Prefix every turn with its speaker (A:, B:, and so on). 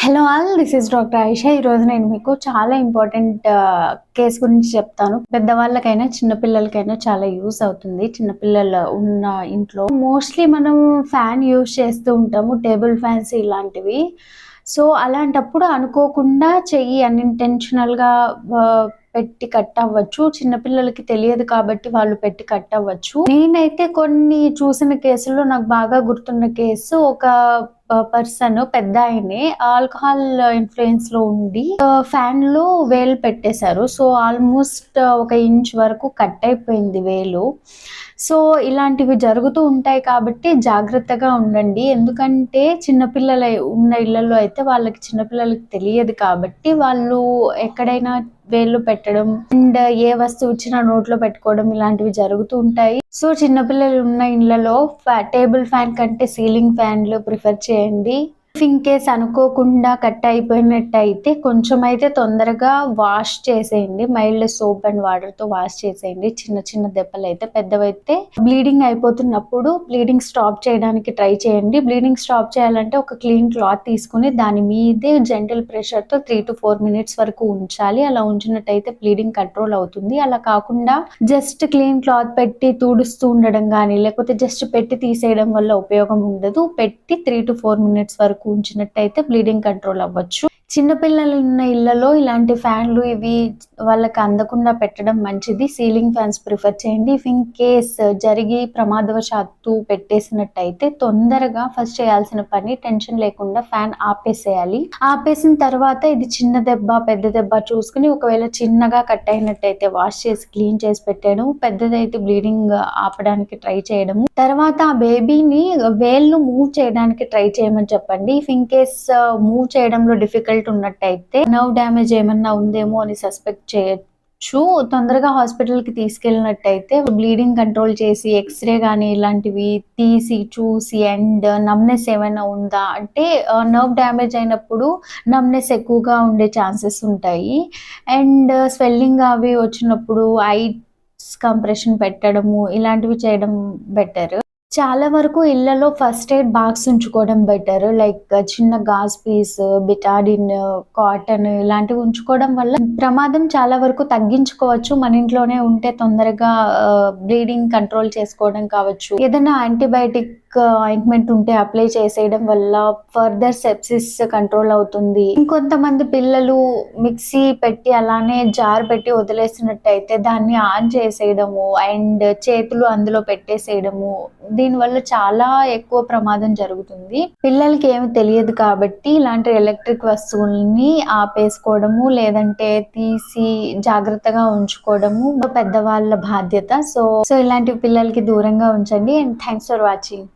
A: Hello all, this is doctor Ayesha. ఈరోజు నేను మీకు చాలా ఇంపార్టెంట్ కేసు గురించి చెప్తాను. పెద్దవాళ్ళకైనా చిన్నపిల్లలకైనా చాలా యూస్ అవుతుంది. చిన్నపిల్లలు ఉన్న ఇంట్లో మోస్ట్లీ మనం ఫ్యాన్ యూస్ చేస్తూ ఉంటాము, టేబుల్ ఫ్యాన్స్ ఇలాంటివి. సో అలాంటప్పుడు అనుకోకుండా చెయ్యి అన్ఇంటెన్షనల్గా పెట్టి కట్ అవ్వచ్చు. చిన్నపిల్లలకి తెలియదు కాబట్టి వాళ్ళు పెట్టి కట్ అవ్వచ్చు. నేనైతే కొన్ని చూసిన కేసుల్లో నాకు బాగా గుర్తున్న కేసు, ఒక పర్సన్ పెద్ద ఆయనే ఆల్కహాల్ ఇన్ఫ్లుయెన్స్ లో ఉండి ఫ్యాన్ లో వేలు పెట్టేశారు. సో ఆల్మోస్ట్ 1 ఇంచ్ వరకు కట్ అయిపోయింది వేలు. సో ఇలాంటివి జరుగుతూ ఉంటాయి కాబట్టి జాగ్రత్తగా ఉండండి. ఎందుకంటే చిన్నపిల్లల ఉన్న ఇళ్లలో అయితే వాళ్ళకి చిన్నపిల్లలకి తెలియదు కాబట్టి వాళ్ళు ఎక్కడైనా వేళ్ళు పెట్టడం అండ్ ఏ వస్తువు ఇచ్చినా నోట్లో పెట్టుకోవడం ఇలాంటివి జరుగుతూ ఉంటాయి. సో చిన్నపిల్లలు ఉన్న ఇళ్లలో టేబుల్ ఫ్యాన్ కంటే సీలింగ్ ఫ్యాన్లు ప్రిఫర్ చేయండి. ఇన్ కేస్ అనుకోకుండా కట్ అయిపోయినట్టయితే కొంచెం అయితే తొందరగా వాష్ చేసేయండి. మైల్డ్ సోప్ అండ్ వాటర్ తో వాష్ చేసేయండి. చిన్న చిన్న దెబ్బలు అయితే, పెద్దవైతే బ్లీడింగ్ అయిపోతున్నప్పుడు బ్లీడింగ్ స్టాప్ చేయడానికి ట్రై చేయండి. బ్లీడింగ్ స్టాప్ చేయాలంటే ఒక క్లీన్ క్లాత్ తీసుకుని దాని మీదే జెంటల్ ప్రెషర్ తో 3 to 4 minutes వరకు ఉంచాలి. అలా ఉంచినట్టయితే బ్లీడింగ్ కంట్రోల్ అవుతుంది. అలా కాకుండా జస్ట్ క్లీన్ క్లాత్ పెట్టి తుడుస్తూ ఉండడం కానీ లేకపోతే జస్ట్ పెట్టి తీసేయడం వల్ల ఉపయోగం ఉండదు. పెట్టి 3 to 4 minutes వరకు ఉంచినట్టయితే బ్లీడింగ్ కంట్రోల్ అవ్వచ్చు. చిన్నపిల్లలు ఉన్న ఇళ్లలో ఇలాంటి ఫ్యాన్లు ఇవి వాళ్ళకి అందకుండా పెట్టడం మంచిది. సీలింగ్ ఫ్యాన్స్ ప్రిఫర్ చేయండి. ఇఫ్ ఇన్ కేస్ జరిగి ప్రమాదవశాత్తు పెట్టేసినట్టయితే తొందరగా ఫస్ట్ చేయాల్సిన పని టెన్షన్ లేకుండా ఫ్యాన్ ఆపేసేయాలి. ఆపేసిన తర్వాత ఇది చిన్న దెబ్బ పెద్ద దెబ్బ చూసుకుని, ఒకవేళ చిన్నగా కట్ అయినట్టయితే వాష్ చేసి క్లీన్ చేసి పెట్టడం, పెద్దదైతే బ్లీడింగ్ ఆపడానికి ట్రై చేయడము. తర్వాత ఆ బేబీని వేళ్ళు మూవ్ చేయడానికి ట్రై చేయమని చెప్పండి. ఇఫ్ ఇన్ కేస్ మూవ్ చేయడంలో డిఫికల్ట్ ఉన్నట్టయితే నర్వ్ డ్యామేజ్ ఏమన్నా ఉందేమో అని సస్పెక్ట్ చేయొచ్చు. తొందరగా హాస్పిటల్ కి తీసుకెళ్ళినట్టయితే బ్లీడింగ్ కంట్రోల్ చేసి ఎక్స్రే గానీ ఇలాంటివి తీసి చూసి అండ్ నమ్నెస్ ఏమైనా ఉందా అంటే, నర్వ్ డ్యామేజ్ అయినప్పుడు నమ్నెస్ ఎక్కువగా ఉండే ఛాన్సెస్ ఉంటాయి. అండ్ స్వెల్లింగ్ అవి వచ్చినప్పుడు ఐస్ కంప్రెషన్ పెట్టడము ఇలాంటివి చేయడం బెటర్. చాలా వరకు ఇళ్లలో ఫస్ట్ ఎయిడ్ బాక్స్ ఉంచుకోవడం బెటర్. లైక్ చిన్న గాజ్ పీస్, బిటాడిన్, కాటన్ ఇలాంటివి ఉంచుకోవడం వల్ల ప్రమాదం చాలా వరకు తగ్గించుకోవచ్చు. మన ఇంట్లోనే ఉంటే తొందరగా బ్లీడింగ్ కంట్రోల్ చేసుకోవడం కావచ్చు. ఏదైనా యాంటీబయాటిక్ ఆయింట్మెంట్ ఉంటే అప్లై చేసేయడం వల్ల ఫర్దర్ సెప్సిస్ కంట్రోల్ అవుతుంది. ఇంకొంతమంది పిల్లలు మిక్సీ పెట్టి అలానే జార్ పెట్టి వదిలేసినట్టయితే దాన్ని ఆన్ చేసేయడము అండ్ చేతులు అందులో పెట్టేసేయడము, దీనివల్ల చాలా ఎక్కువ ప్రమాదం జరుగుతుంది. పిల్లలకి ఏమి తెలియదు కాబట్టి ఇలాంటి ఎలక్ట్రిక్ వస్తువుల్ని ఆపేసుకోవడము లేదంటే తీసి జాగ్రత్తగా ఉంచుకోవడము పెద్దవాళ్ళ బాధ్యత. సో ఇలాంటి పిల్లలకి దూరంగా ఉంచండి. And thanks for watching.